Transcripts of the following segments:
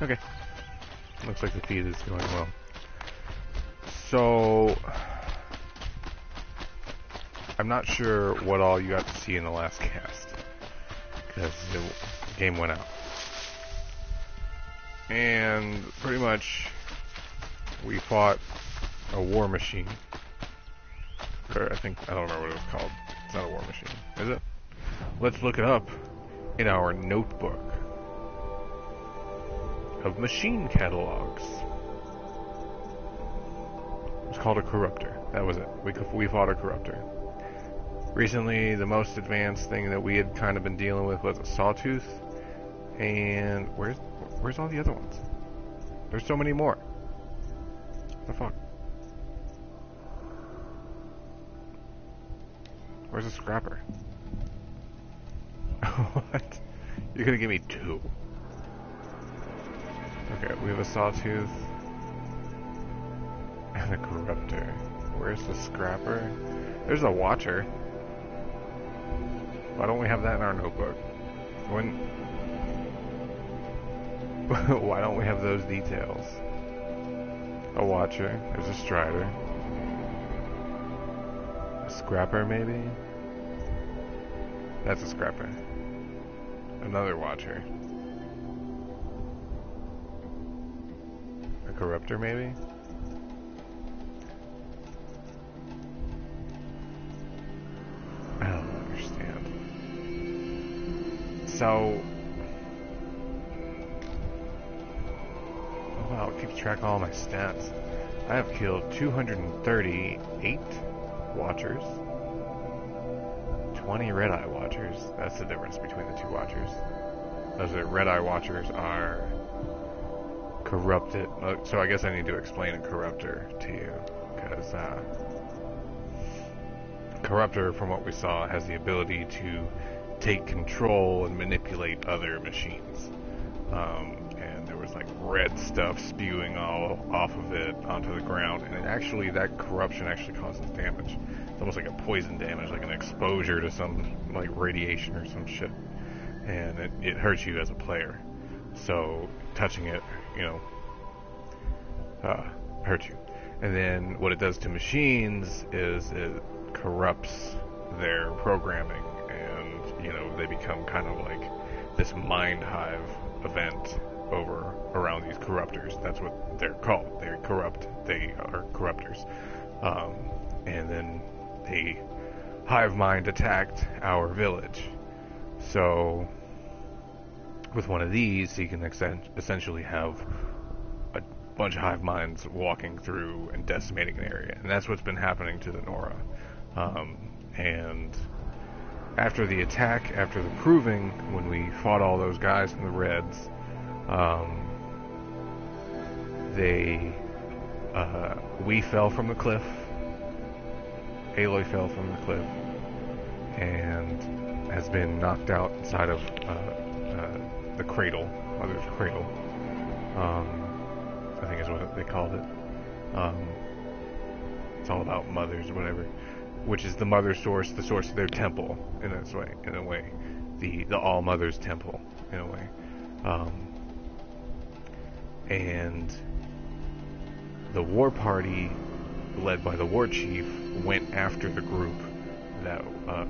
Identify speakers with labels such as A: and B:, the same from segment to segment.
A: Okay. Looks like the feed is going well. So, I'm not sure what all you got to see in the last cast, because the game went out. And pretty much, we fought a war machine. Or I don't remember what it was called. It's not a war machine, is it? Let's look it up in our notebook of machine catalogs. It's called a corruptor. That was it. We fought a corruptor. Recently, the most advanced thing that we had kind of been dealing with was a sawtooth. And where's all the other ones? There's so many more. What the fuck? Where's the scrapper? What? You're gonna give me two. Okay, we have a sawtooth and a corruptor. Where's the scrapper? There's a watcher. Why don't we have that in our notebook? Why don't we have those details? A watcher. There's a strider. A scrapper, maybe? That's a scrapper. Another watcher. A corruptor, maybe? I don't understand. So... oh, wow, it keeps track of all my stats. I have killed 238 watchers. 20 red-eye watchers. That's the difference between the two watchers. Those red-eye watchers are corrupted. So I guess I need to explain a corruptor to you, because corruptor, from what we saw, has the ability to take control and manipulate other machines. And there was like red stuff spewing all off of it onto the ground, and that corruption actually causes damage. It's almost like a poison damage, like an exposure to some like radiation or some shit, and it hurts you as a player. So touching it, hurts you. And then what it does to machines is it corrupts their programming, and they become kind of like this mind hive event around these corruptors. That's what they're called. They're corrupt. They are corruptors. And then the hive mind attacked our village. So with one of these, you can essentially have a bunch of hive minds walking through and decimating an area. And that's what's been happening to the Nora. And after the attack, after the proving, when we fought all those guys in the reds, we fell from the cliff. Aloy fell from the cliff and has been knocked out inside of the cradle, Mother's cradle. I think is what they called it. It's all about mothers or whatever, which is the mother source, the source of their temple in a way, the All Mother's temple in a way. And the war party, led by the war chief, went after the group that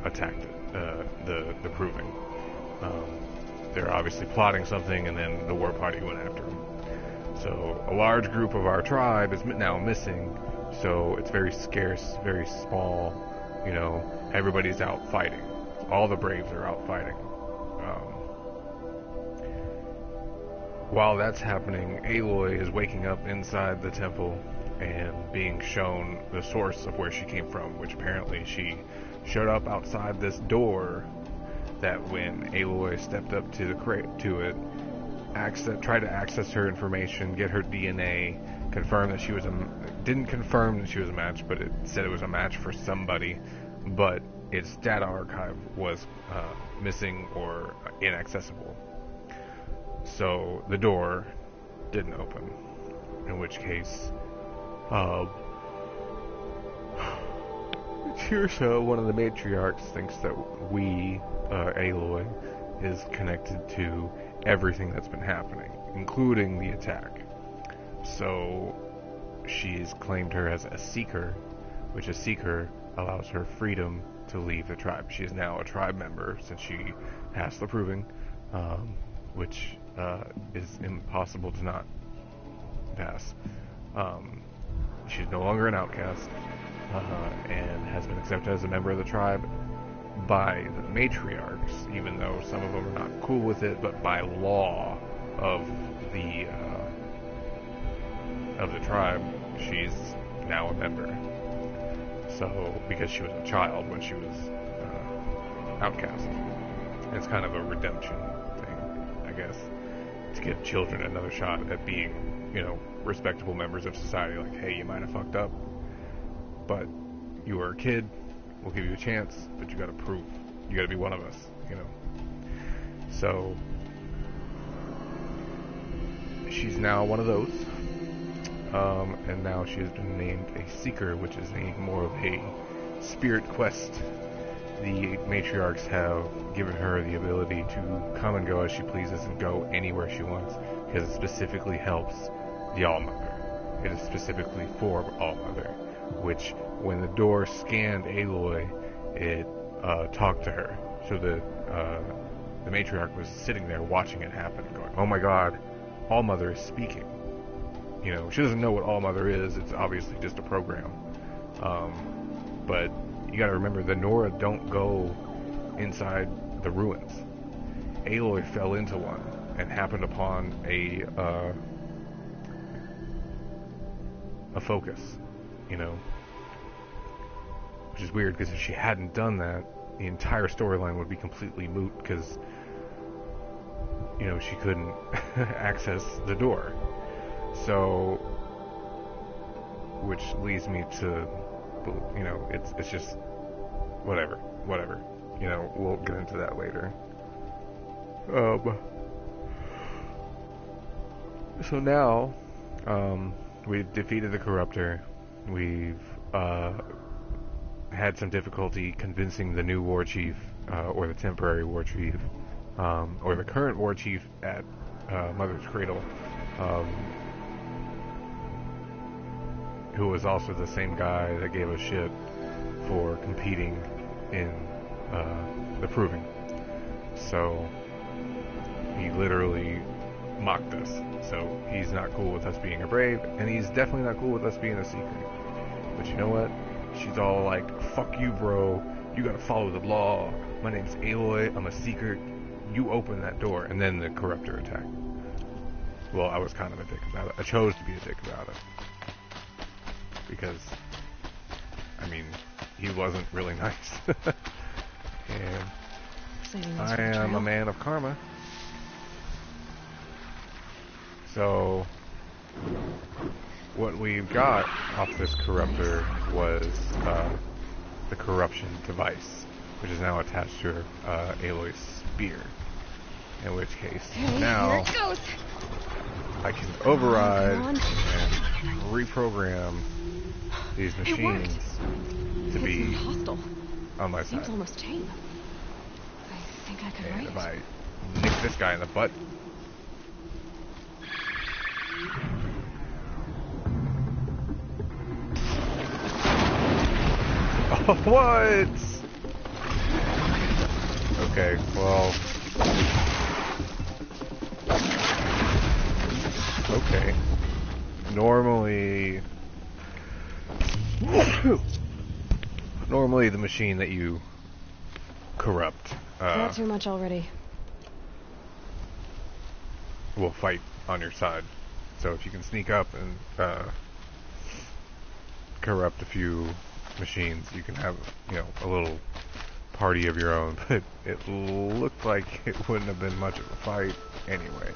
A: attacked the proving. They're obviously plotting something, and then the war party went after them. So a large group of our tribe is now missing, so it's very scarce, very small. Everybody's out fighting. All the Braves are out fighting. While that's happening, Aloy is waking up inside the temple and being shown the source of where she came from, which apparently she showed up outside this door that when Aloy stepped up to it, tried to access her information, get her DNA, confirm that didn't confirm that she was a match, but it said it was a match for somebody, but its data archive was missing or inaccessible. So the door didn't open, in which case Tirsa, one of the matriarchs, thinks that Aloy is connected to everything that's been happening, including the attack. So she's claimed her as a seeker, which a seeker allows her freedom to leave the tribe. She is now a tribe member since she passed the proving, which is impossible to not pass. She's no longer an outcast, and has been accepted as a member of the tribe by the matriarchs, even though some of them are not cool with it, but by law of the tribe, she's now a member. So, because she was a child when she was outcast. It's kind of a redemption thing, I guess, to give children another shot at being, respectable members of society. Like, hey, you might have fucked up, but you were a kid, we'll give you a chance, but you gotta prove. You gotta be one of us, So, she's now one of those. And now she has been named a Seeker, which is more of a spirit quest. The matriarchs have given her the ability to come and go as she pleases and go anywhere she wants, because it specifically helps the All-Mother. It is specifically for All-Mother, which, when the door scanned Aloy, it talked to her. So the matriarch was sitting there watching it happen, going, oh my god, All-Mother is speaking. She doesn't know what All-Mother is. It's obviously just a program. But you gotta remember, the Nora don't go inside the ruins. Aloy fell into one and happened upon a focus, which is weird, because if she hadn't done that, the entire storyline would be completely moot, because, she couldn't access the door. So, which leads me to, it's just, whatever, we'll get into that later. So now, we've defeated the Corruptor. We've had some difficulty convincing the new war chief, or the temporary war chief, or the current war chief at Mother's Cradle, who was also the same guy that gave us shit for competing in the proving. So he literally mocked us. So he's not cool with us being a brave, and he's definitely not cool with us being a seeker. But you know what? She's all like, fuck you, bro. You gotta follow the law. My name's Aloy. I'm a seeker. You open that door. And then the Corruptor attacked. Well, I was kind of a dick about it. I chose to be a dick about it. Because, he wasn't really nice. And I am a man of karma. So, what we got off this Corruptor was the corruption device, which is now attached to Aloy's spear. In which case, now I can override and reprogram these machines to be on my side.
B: Seems almost tame. I think I could write.
A: If I nick this guy in the butt. Oh, what? Okay, well. Okay. Normally the machine that you corrupt
B: Not too much already.
A: will fight on your side. So if you can sneak up and corrupt a few machines, you can have, a little party of your own. But it looked like it wouldn't have been much of a fight anyway.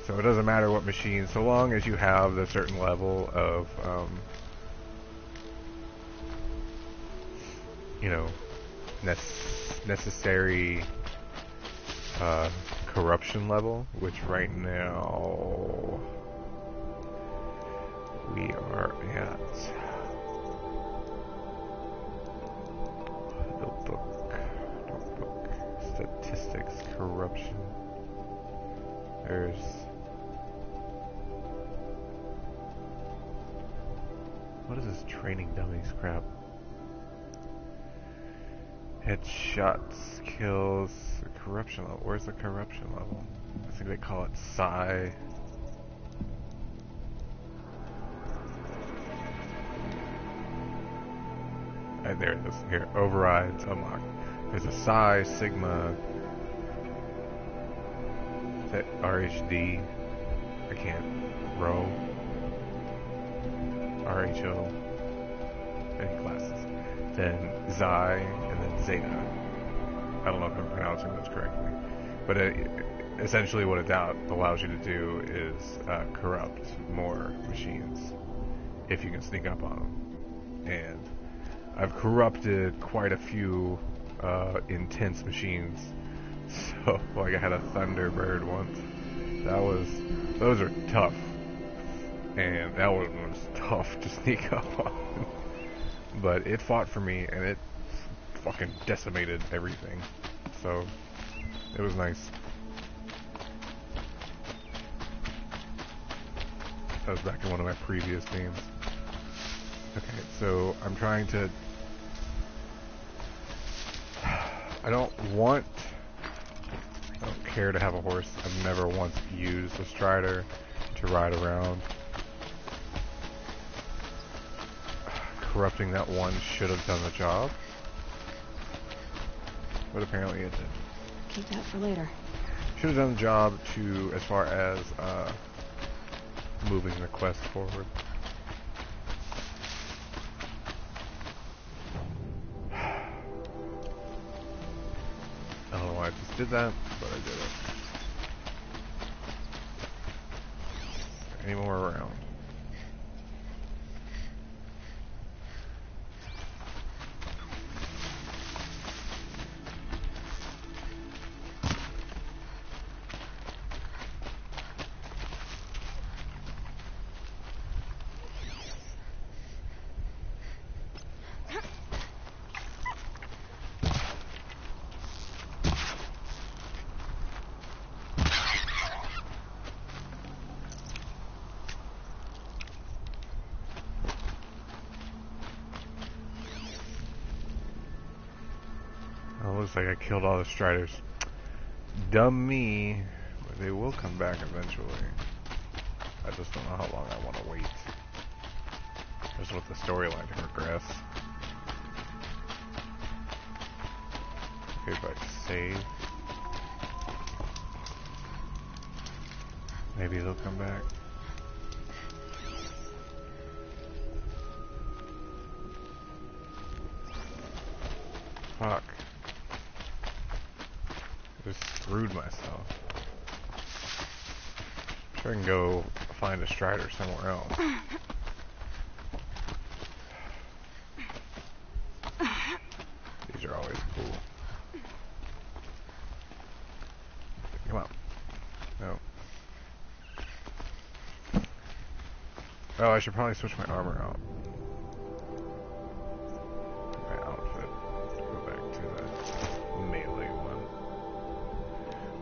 A: So it doesn't matter what machine, so long as you have a certain level of, necessary corruption level, which right now we are at notebook, statistics, corruption. There's... What is this training dummies crap? Headshots, kills, corruption level. Where's the corruption level? I think they call it Psi. There it is. Here, overrides unlocked. There's a Psi, Sigma, RHD. I can't. Rho. RHO. Any classes. Then Xi, and then Zeta. I don't know if I'm pronouncing those correctly. But essentially what it allows you to do is corrupt more machines if you can sneak up on them. And I've corrupted quite a few intense machines. So, like I had a Thunderbird once. Those are tough. And that one was tough to sneak up on. But it fought for me, and it fucking decimated everything. So, it was nice. That was back in one of my previous games. Okay, so I'm trying to... I don't care to have a horse. I've never once used a strider to ride around. Corrupting that one should have done the job. But apparently it did.
B: Keep that for later.
A: Should have done the job as far as moving the quest forward. I don't know why I just did that, but I did it. Any more around? Looks like I killed all the striders. Dumb me. But they will come back eventually. I just don't know how long I want to wait. I just want the storyline to progress. Okay, but save. Maybe they'll come back. Fuck. Just screwed myself. Sure I can go find a strider somewhere else. These are always cool. Come on. No. Oh, I should probably switch my armor out. My outfit. Go back to the melee one.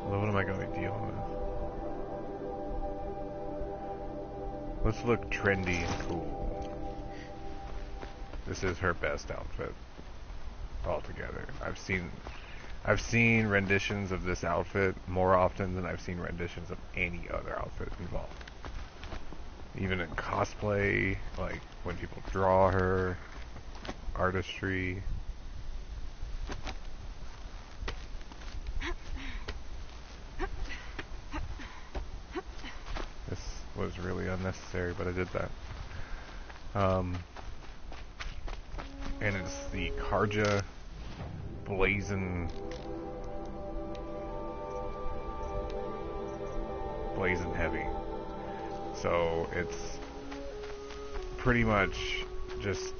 A: Well, what am I going to deal with? Let's look trendy and cool. This is her best outfit altogether. I've seen renditions of this outfit more often than I've seen renditions of any other outfit involved. Even in cosplay, like when people draw her, artistry. This was really unnecessary, but I did that. And it's the Karja blazing heavy. So it's pretty much just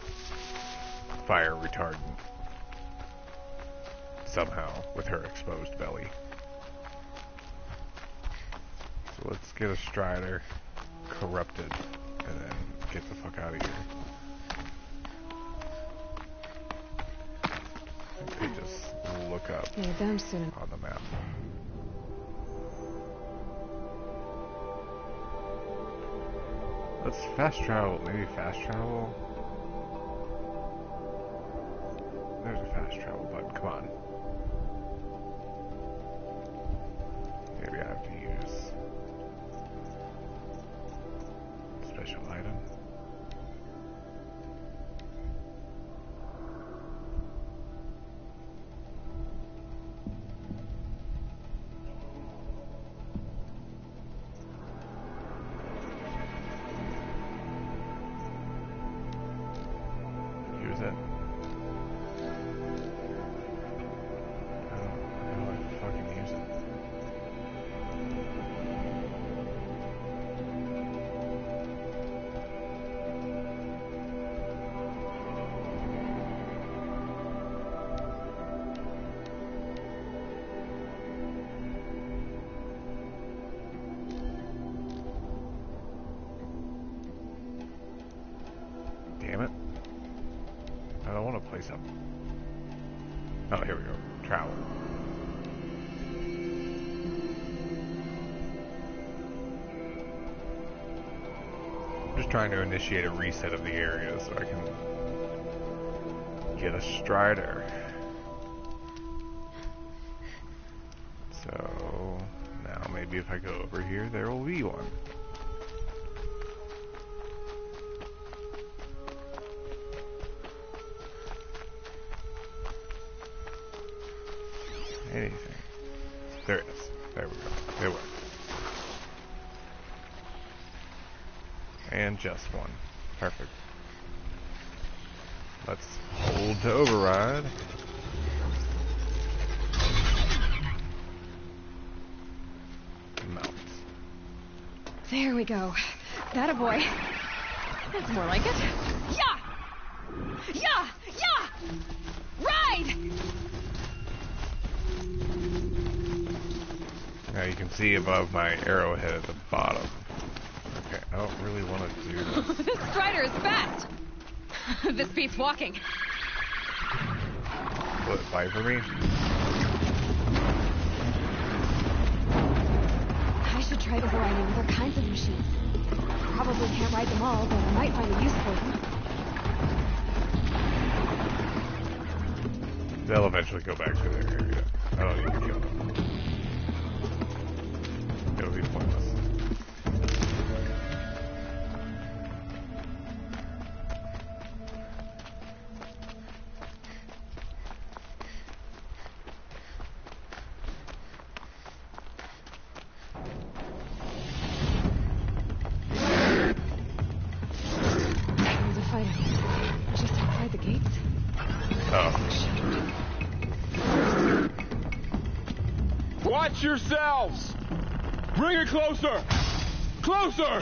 A: fire retardant somehow with her exposed belly. So let's get a strider corrupted and then get the fuck out of here. They just look up
B: Need them soon.
A: on the map. Let's fast travel. Maybe fast travel? There's a fast travel button. Come on. Maybe I have to use special item. Use it. How do I fucking use it? Damn it. I don't want to place up. Oh, here we go. Travel. Just trying to initiate a reset of the area so I can get a strider. So now maybe if I go over here, there will be one. Anything. There it is. There we go. It worked. And just one. Perfect. Let's hold to override. Mount.
B: There we go. That a boy. That's more like it. Yeah! Yeah! Yeah! Ride!
A: Now you can see above my arrowhead at the bottom. Okay, I don't really want to do this.
B: This strider is fast. This beats walking.
A: Will it fight for me?
B: I should try the variety of other kinds of machines. Probably can't ride them all, but I might find a use for them.
A: They'll eventually go back to their area. I don't need to kill them. It'll be pointless.
B: There's a fighter. Just outside the gates.
A: Oh.
C: Watch yourselves! Bring it closer! Closer!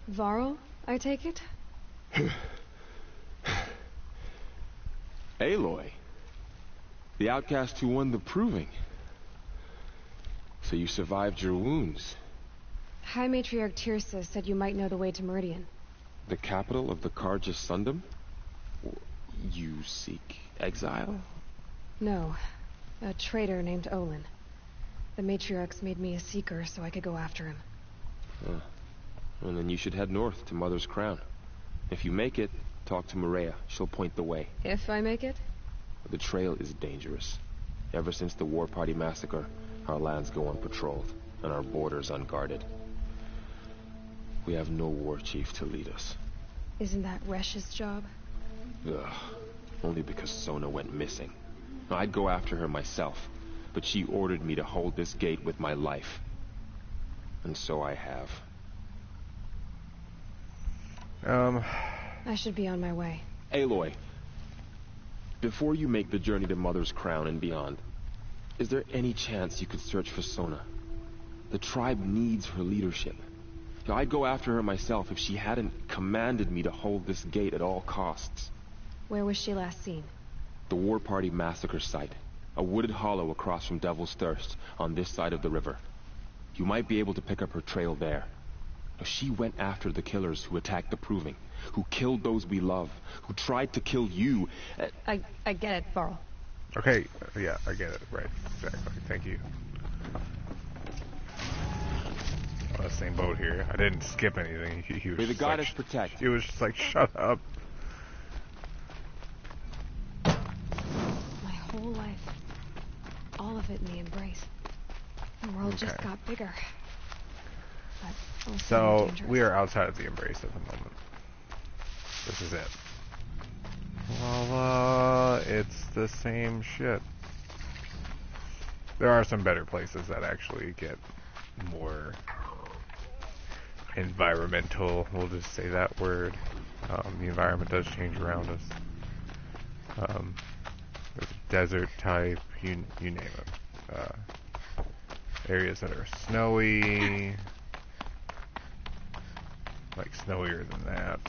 B: Varl, I take it?
C: Aloy. The outcast who won the proving. So you survived your wounds.
B: High Matriarch Tirsa said you might know the way to Meridian.
C: The capital of the Carja Sundom? You seek exile?
B: No. A traitor named Olin. The Matriarchs made me a seeker so I could go after him.
C: Well, then you should head north to Mother's Crown. If you make it, talk to Maria. She'll point the way.
B: If I make it?
C: The trail is dangerous. Ever since the War Party massacre, our lands go unpatrolled, and our borders unguarded. We have no war chief to lead us.
B: Isn't that Resh's job?
C: Ugh. Only because Sona went missing. I'd go after her myself, but she ordered me to hold this gate with my life. And so I have.
B: I should be on my way.
C: Aloy, before you make the journey to Mother's Crown and beyond, is there any chance you could search for Sona? The tribe needs her leadership. I'd go after her myself if she hadn't commanded me to hold this gate at all costs.
B: Where was she last seen?
C: The War Party massacre site. A wooded hollow across from Devil's Thirst, on this side of the river. You might be able to pick up her trail there. She went after the killers who attacked the Proving, who killed those we love, who tried to kill you.
B: I get it, Varl.
A: Okay, yeah, I get it. Right, exactly. Thank you. On the same boat here. I didn't skip anything. He was
C: May the
A: just
C: goddess
A: like,
C: protect.
A: He was just like, shut up.
B: My whole life. All of it in the embrace. The world just got bigger. But also more
A: So,
B: dangerous.
A: we are outside of the embrace at the moment. This is it. Voila, it's the same shit. There are some better places that actually get more environmental. We'll just say that word. The environment does change around us. There's desert type, you name it. Areas that are snowy, like snowier than that.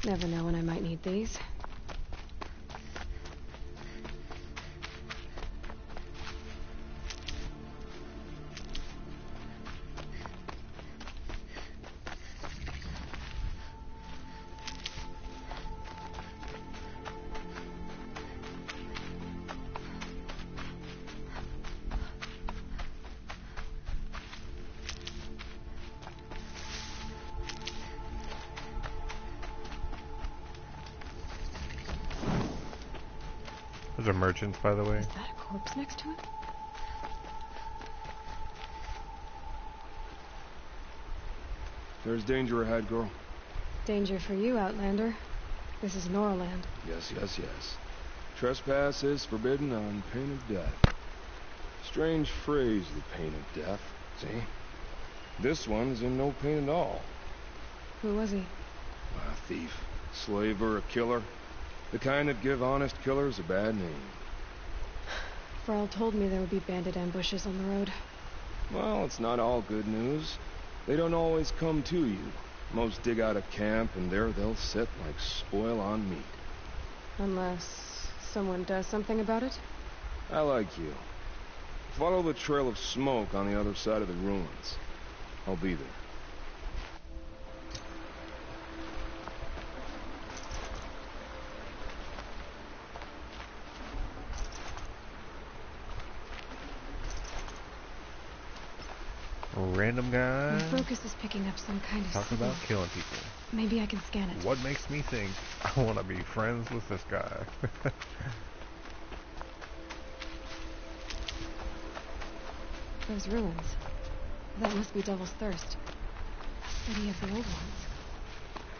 B: Never know when I might need these.
A: Those are merchants, by the way.
B: Is that a corpse next to it?
D: There's danger ahead, girl.
B: Danger for you, Outlander. This is Norland.
D: Yes, yes, yes. Trespass is forbidden on pain of death. Strange phrase, the pain of death. See? This one's in no pain at all.
B: Who was he?
D: A thief, slaver, a killer. The kind that give honest killers a bad name.
B: Varl told me there would be bandit ambushes on the road.
D: Well, it's not all good news. They don't always come to you. Most dig out of camp, and there they'll sit like spoil on meat.
B: Unless someone does something about it?
D: I like you. Follow the trail of smoke on the other side of the ruins. I'll be there.
A: Random guy.
B: My focus is picking up some kind of
A: Talking
B: signal.
A: about killing people.
B: Maybe I can scan it.
A: What makes me think I want to be friends with this guy?
B: Those ruins. That must be Devil's Thirst. A city of the old ones.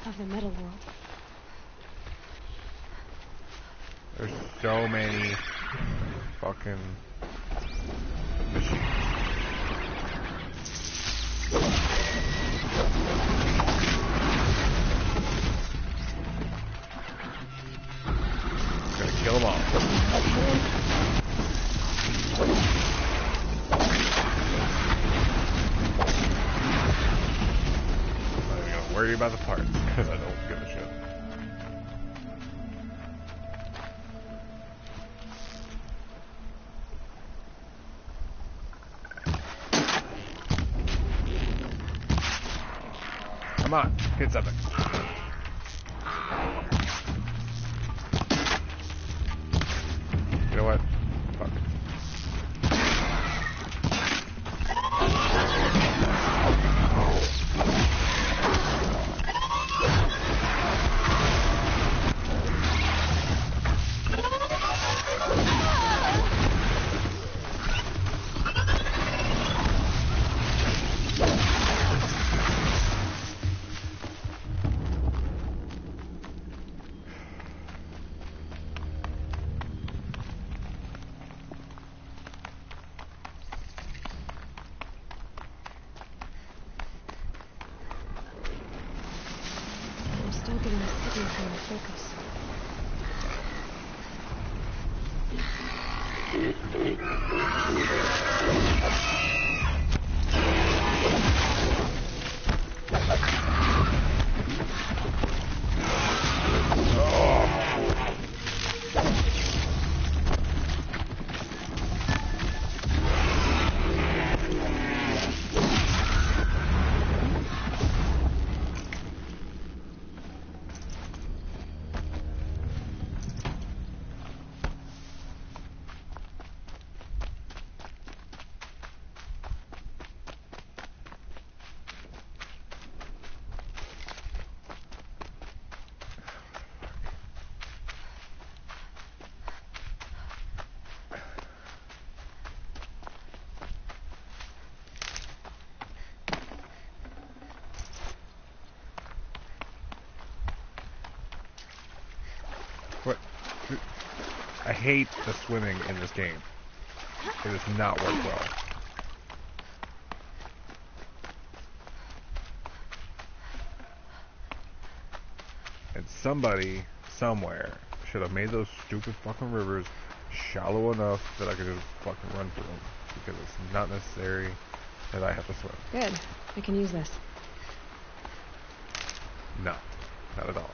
B: Of the metal world.
A: There's so many fucking machines. Gotta kill them all. I'm not even gonna worry about the parts because I don't give a shit. Come on, hit something. You know what? Fuck it.
B: getting a signal from my focus.
A: What? I hate the swimming in this game. It does not work well. And somebody, somewhere, should have made those stupid fucking rivers shallow enough that I could just fucking run through them. Because it's not necessary that I have to swim.
B: Good. I can use this.
A: No, not at all.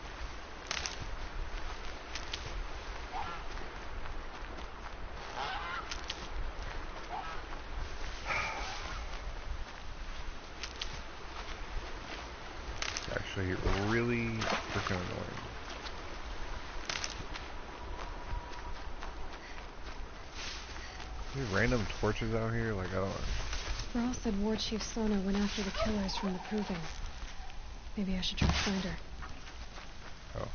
A: Actually, really freaking annoying. Any random torches out here? Like, I don't know.
B: Rahl said War Chief Sona went after the killers from the Proving. Maybe I should try to find her.
A: Oh.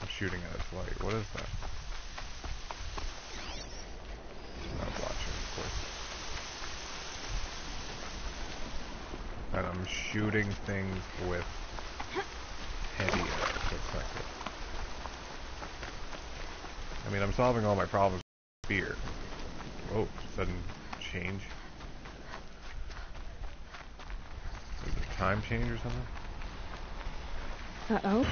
A: I'm shooting at its light. What is that? Not watching, of course. And I'm shooting things with heavy effective. I mean, I'm solving all my problems with fear. Whoa, sudden change. Is it a time change or something?
B: Uh-oh.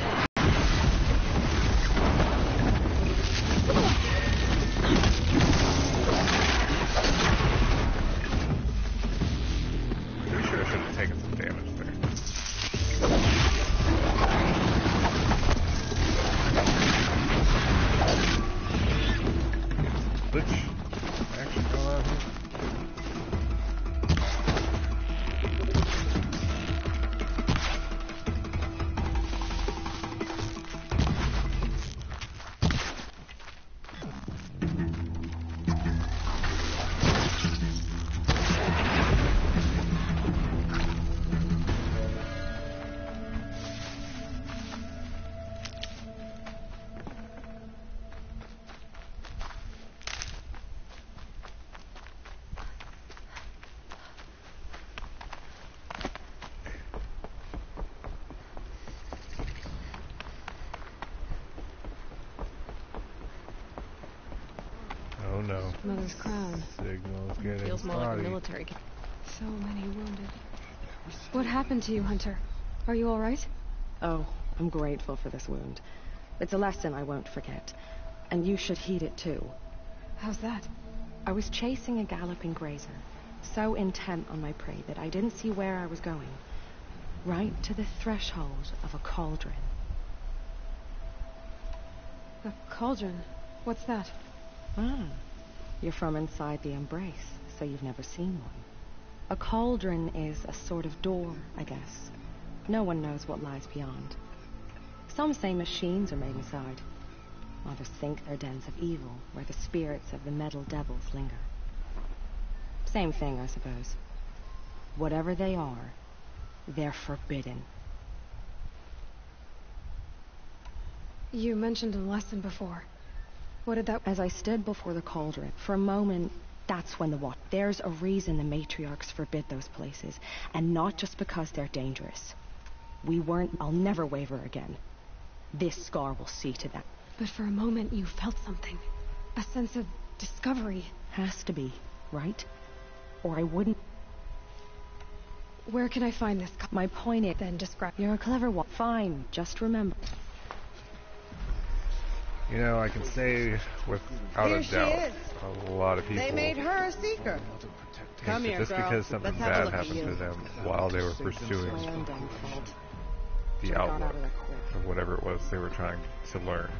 A: Pretty sure I should have taken some damage there. Glitch action going on here. Oh no.
B: Mother's crown.
A: Signals getting
B: Feels more like a
A: spotty.
B: military camp. So many wounded. What happened to you, Hunter? Are you all right?
E: Oh, I'm grateful for this wound. It's a lesson I won't forget. And you should heed it too.
B: How's that?
E: I was chasing a galloping grazer, so intent on my prey that I didn't see where I was going. Right to the threshold of a cauldron.
B: A cauldron? What's that?
E: Ah, you're from inside the Embrace, so you've never seen one. A cauldron is a sort of door, I guess. No one knows what lies beyond. Some say machines are made inside. Others think they're dens of evil, where the spirits of the metal devils linger. Same thing, I suppose. Whatever they are, they're forbidden.
B: You mentioned a lesson before. What did that...
E: As I stood before the cauldron, for a moment, that's when there's a reason the matriarchs forbid those places, and not just because they're dangerous. I'll never waver again. This scar will see to that.
B: But for a moment you felt something. A sense of discovery.
E: Has to be, right? Or I wouldn't...
B: Where can I find this?
E: My point is,
B: Then describe.
E: you're a clever one. Fine, just remember.
A: You know, I can say without
F: Here
A: a
F: she
A: doubt,
F: is.
A: a lot of people
F: They made her a seeker. Come
A: think
F: here,
A: that just
F: girl.
A: because something
F: Let's have a
A: bad
F: look at
A: happened
F: you.
A: to them while they were pursuing
E: My own damn fault.
A: the
E: Got out
A: outlook
E: of there quick.
A: of whatever it was they were trying to learn,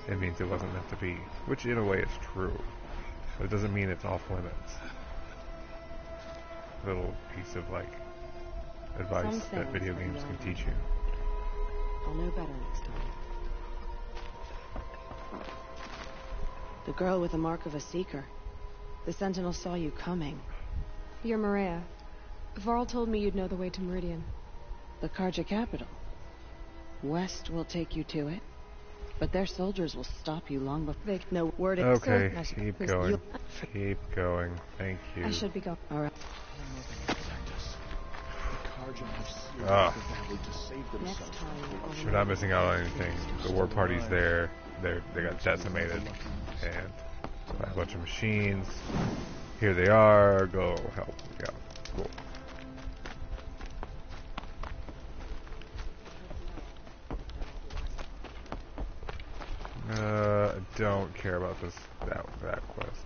A: it means it wasn't meant to be. Which, in a way, is true. But it doesn't mean it's off limits. Little piece of, like, advice
E: Some
A: that
E: things
A: video
E: are
A: games can
E: beyond
A: teach you.
E: I'll know better next time.
F: The girl with the mark of a seeker. The Sentinel saw you coming.
B: You're Maria. Varl told me you'd know the way to Meridian.
F: The Karja capital. West will take you to it. But their soldiers will stop you long before they know word.
A: Okay,
B: Sir,
A: keep
B: please,
A: going.
B: you-
A: Keep going. Thank you.
B: I should be going.
F: All right.
A: Ah,
E: Next time,
A: we're not missing out on anything. The war party's there. They got decimated. And by a bunch of machines. Here they are. Go help. Yeah, cool. I don't care about that quest.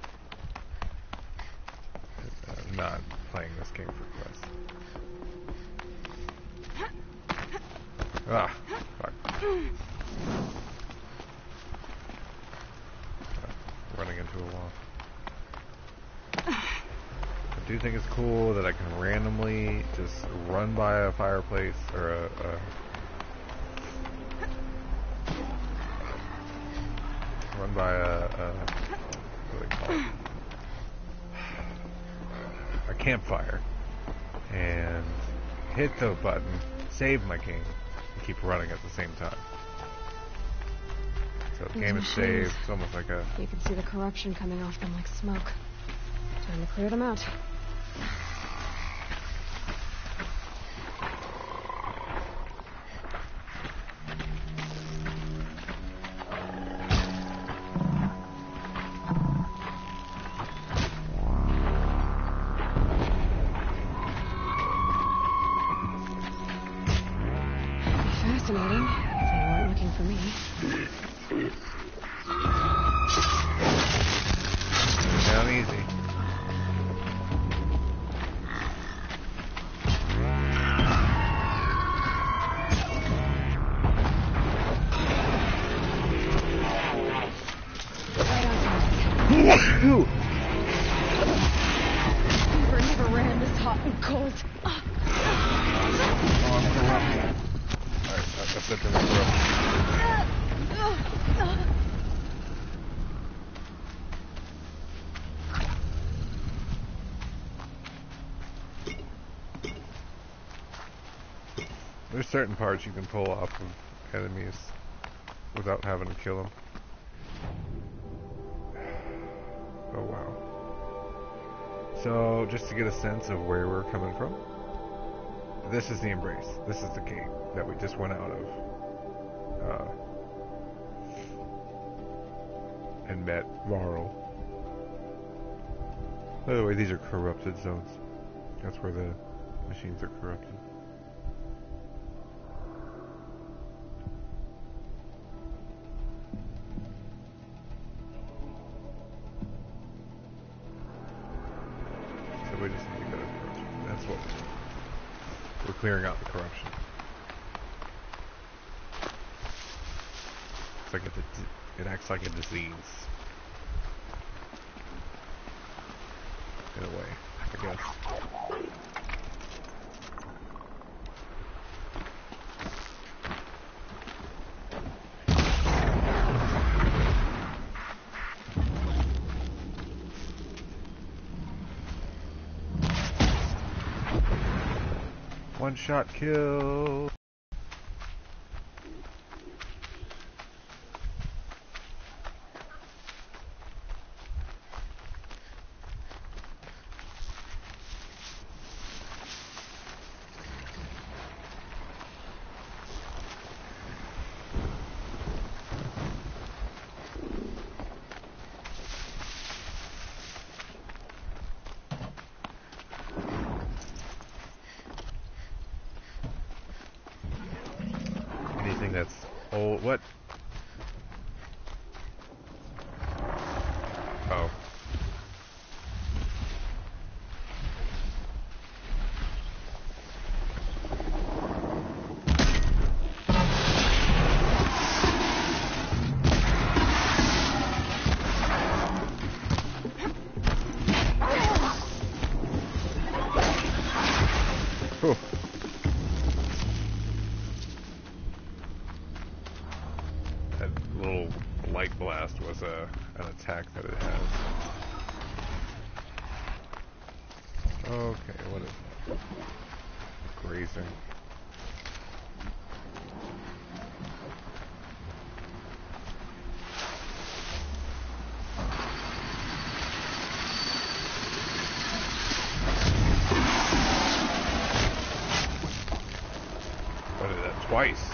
A: I'm not playing this game for quests. Ah, fuck. Running into a wall. I do think it's cool that I can randomly just run by a fireplace or a run by what do they call it? A campfire and hit the button, save my game, and keep running at the same time. So the
B: These
A: game is
B: machines.
A: saved. It's almost like a
B: You can see the corruption coming off them like smoke. Time to clear them out. Fascinating. If they weren't looking for me.
A: down easy.
B: Right on target. Fever never ran this hot and cold.
A: Alright, that's it for the corruption. There's certain parts you can pull off of enemies without having to kill them. Oh wow. So, just to get a sense of where we're coming from, this is the Embrace. This is the gate that we just went out of. And met Varl. By the way, these are corrupted zones. That's where the machines are corrupted. So we just need to go to corruption. That's what we're clearing out the corruption. It's like it acts like a disease. In a way, I guess. One shot kill. machine that's old. What? Oh. Whew. That little light blast was an attack that it has. Okay, what is that? Grazing. What is that? Twice.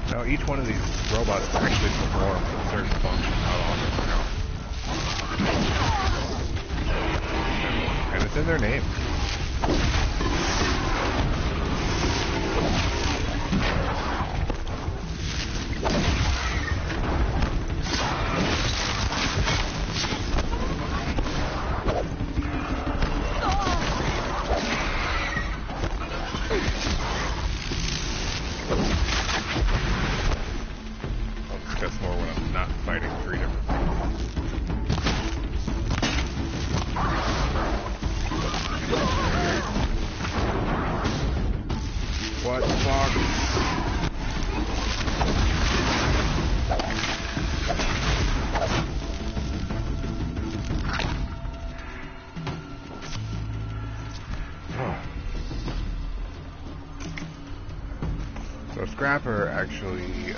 A: Now each one of these robots actually performs a certain function out on the ground. And it's in their name. That's more when I'm not fighting three different things. What the fuck? So Scrapper actually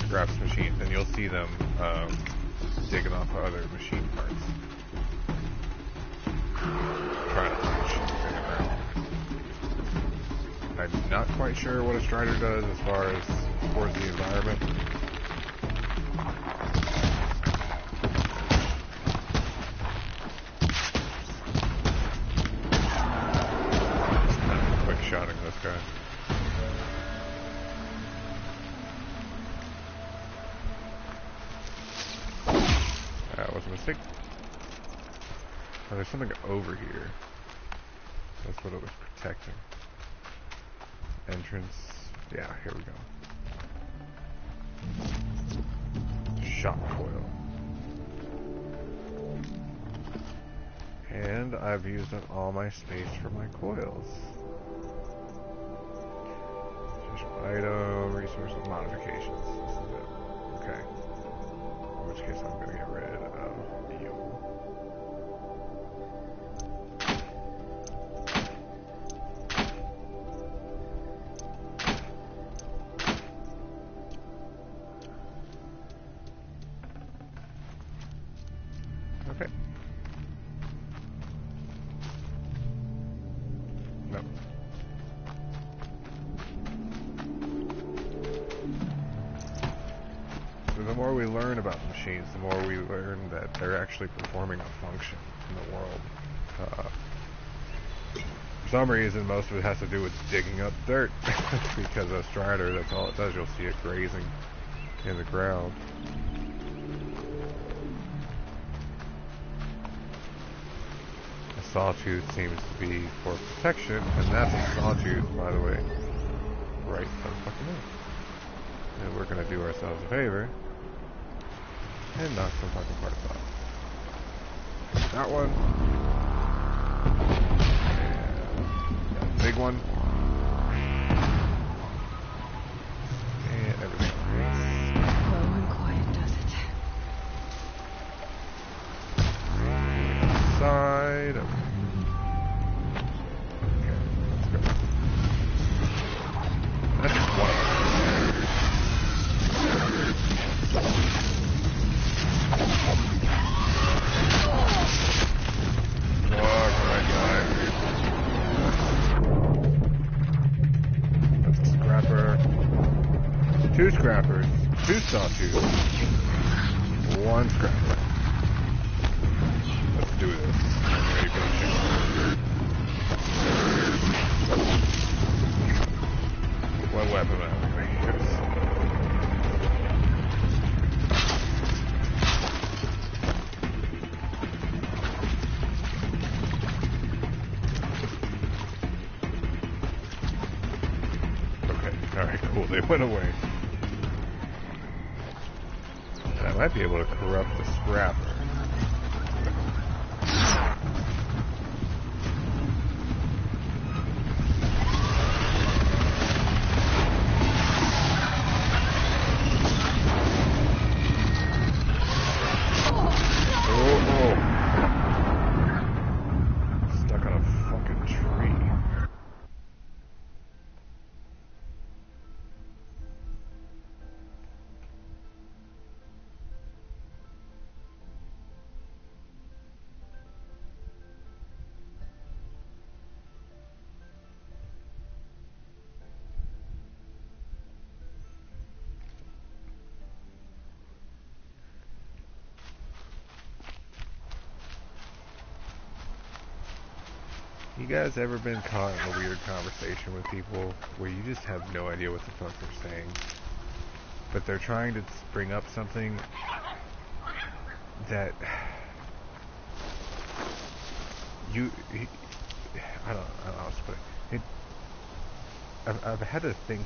A: scraps machines, and you'll see them digging off other machine parts, trying to punch in the ground. I'm not quite sure what a Strider does as far as towards the environment. Quick shotting this guy. That was a mistake. Oh, there's something over here. That's what it was protecting. Entrance. Yeah, here we go. Shock coil. And I've used up all my space for my coils. Special item, resource modifications. This is it. Okay. In which case I'm going to get rid of you. Okay. No. So the more we learn about machines, the more we learn that they're actually performing a function in the world. For some reason, most of it has to do with digging up dirt. Because a Strider, that's all it does. You'll see it grazing in the ground. A sawtooth seems to be for protection, and that's a sawtooth, by the way. Right fucking there. And we're going to do ourselves a favor and knock some fucking parts off. That one. And that big one. And everything.
E: Slow and quiet does it.
A: Side. Okay, let's go. 2 scrappers, 2 sawtooths, 1 scrapper. Let's do this. I'm ready for the challenge. What weapon am I going to use? Alright, cool, they went away. And I might be able to corrupt the scrapper. Oh. Stuck on a fucking tree. You guys ever been caught in a weird conversation with people where you just have no idea what the fuck they're saying, but they're trying to bring up something that I don't know how to put it. I've had to think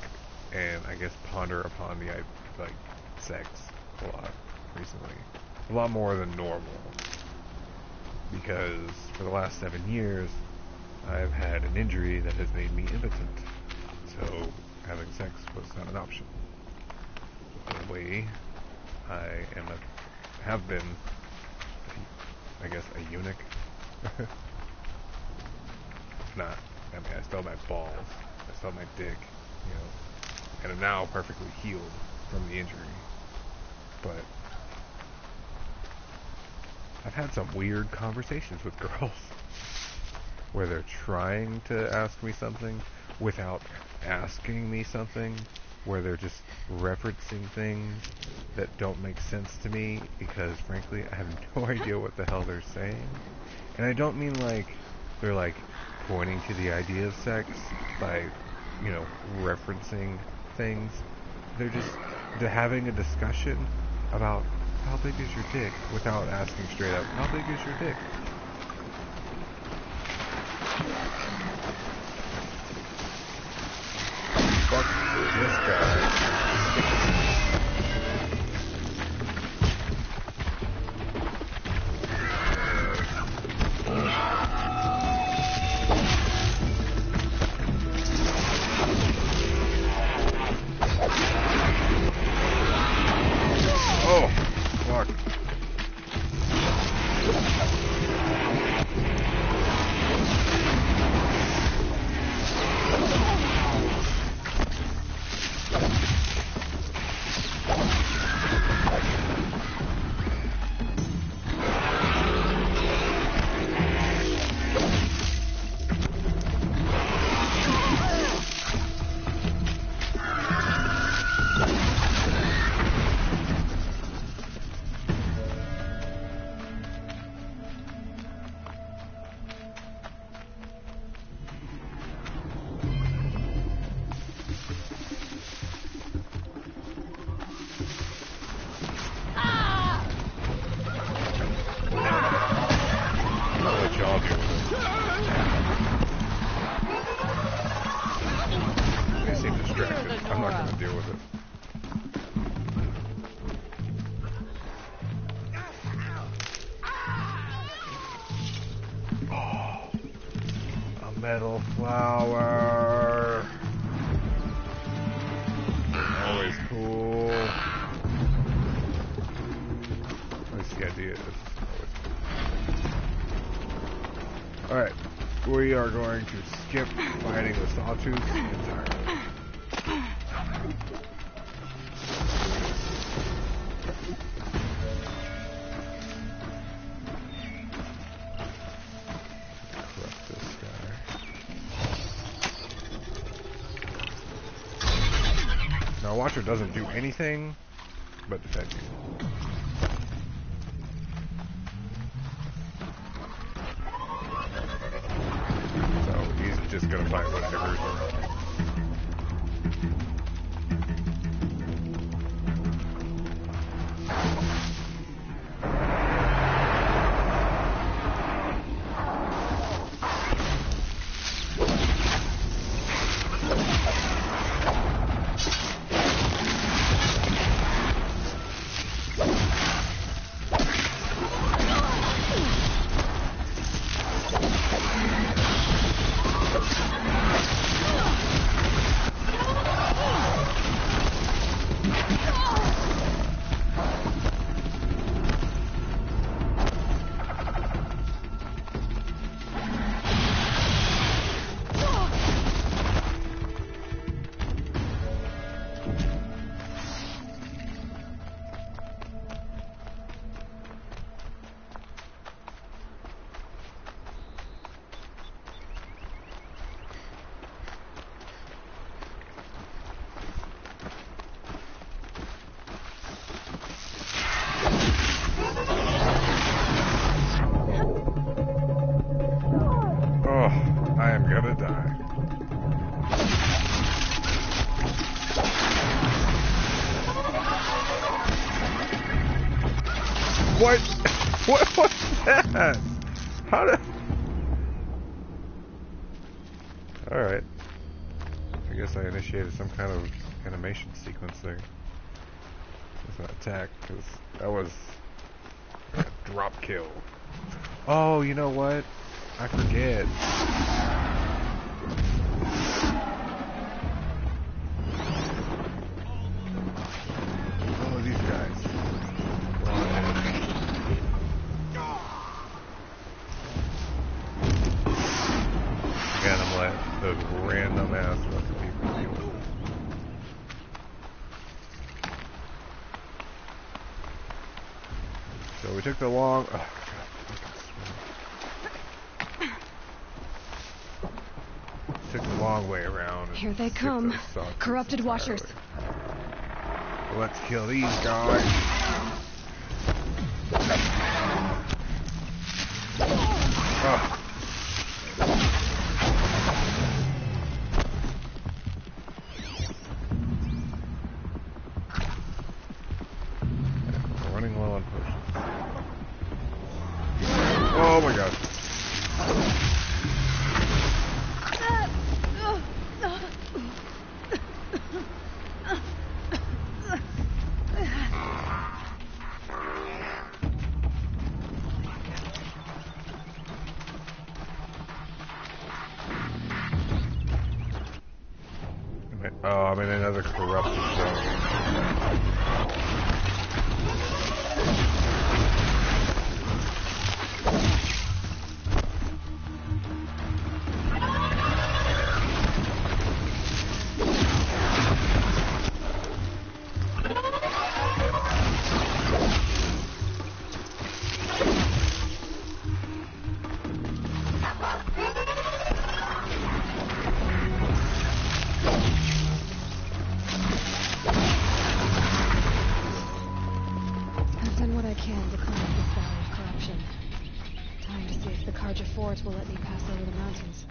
A: and I guess ponder upon the like sex a lot recently, a lot more than normal, because for the last 7 years I've had an injury that has made me impotent, so having sex was not an option. Lately, I have been, I guess, a eunuch. Not, I mean, I still have my balls, I still have my dick, you know, and I'm now perfectly healed from the injury, but I've had some weird conversations with girls where they're trying to ask me something without asking me something, where they're just referencing things that don't make sense to me because, frankly, I have no idea what the hell they're saying. And I don't mean like they're like pointing to the idea of sex by, you know, referencing things. They're having a discussion about how big is your dick without asking straight up, how big is your dick? Fuck this guy. Oh, fuck. I'm not going to deal with it. Oh, a metal flower. Always cool. At least the idea is always cool. Alright, we are going to skip fighting the sawtooth entirely. My watcher doesn't do anything but defend you. So he's just gonna fight whatever's around. I am gonna die. What? What was that? How did... Alright. I guess I initiated some kind of animation sequence there. With that attack, because that was a drop kill. Oh, you know what? I forget. Oh, these guys. Again, I'm like those random ass fucking people deal with it. So we took the long... Oh, God. Took the long way around.
B: Here they come. Corrupted Watchers.
A: Let's kill these guys. Oh. We're running low on potions. Oh my god. Oh, I'm in another corrupted zone.
B: Will let me pass over the mountains.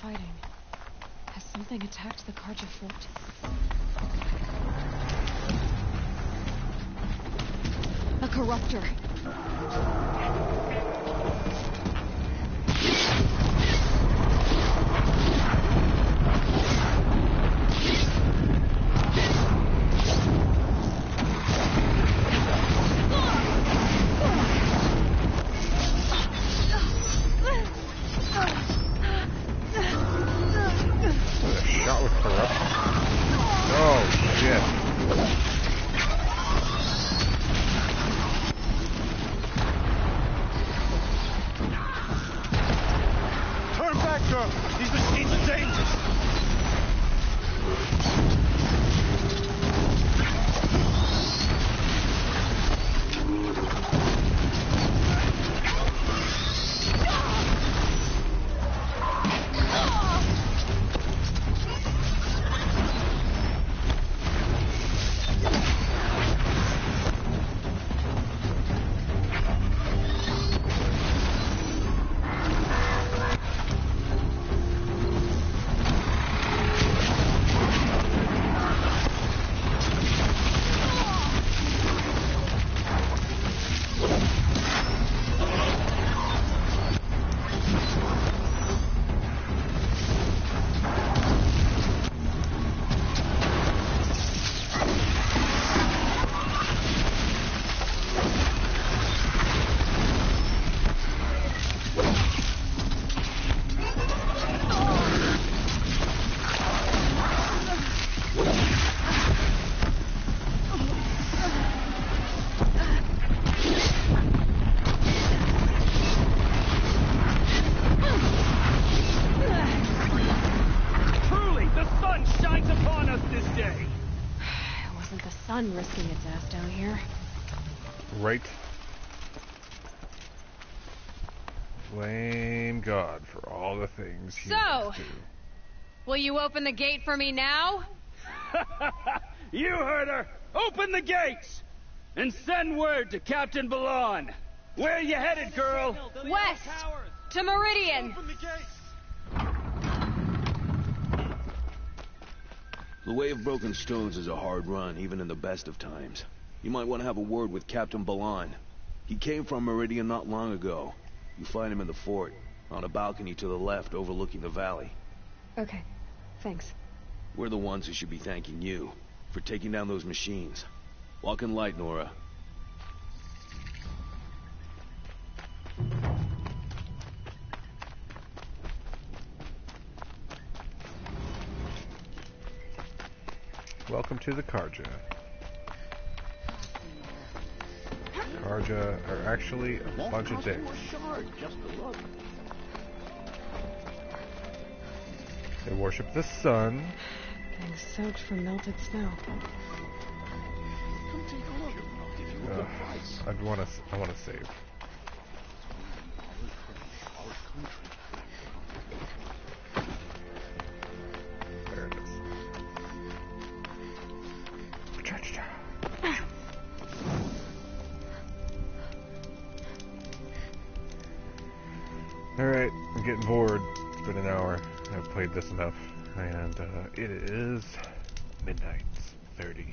B: fighting. Has something attacked the Karja fort? A corruptor.
A: Shot with corruption. Oh, shit.
G: Turn back, girl! These machines are dangerous!
B: Sun risking its ass down here.
A: Right. Blame God for all the things he
H: So,
A: do.
H: will you open the gate for me now?
G: You heard her! Open the gates! And send word to Captain Balon. Where are you headed, girl?
H: West! To Meridian!
I: The Way of Broken Stones is a hard run, even in the best of times. You might want to have a word with Captain Balon. He came from Meridian not long ago. You find him in the fort, on a balcony to the left overlooking the valley.
B: Okay, thanks.
I: We're the ones who should be thanking you for taking down those machines. Walk in light, Nora.
A: Welcome to the Karja. Karja are actually a bunch of dicks. They worship the sun.
B: Getting soaked from melted snow.
A: I want to save. There it is. Alright, I'm getting bored. It's been an hour. I've played this enough. And it is midnight 30.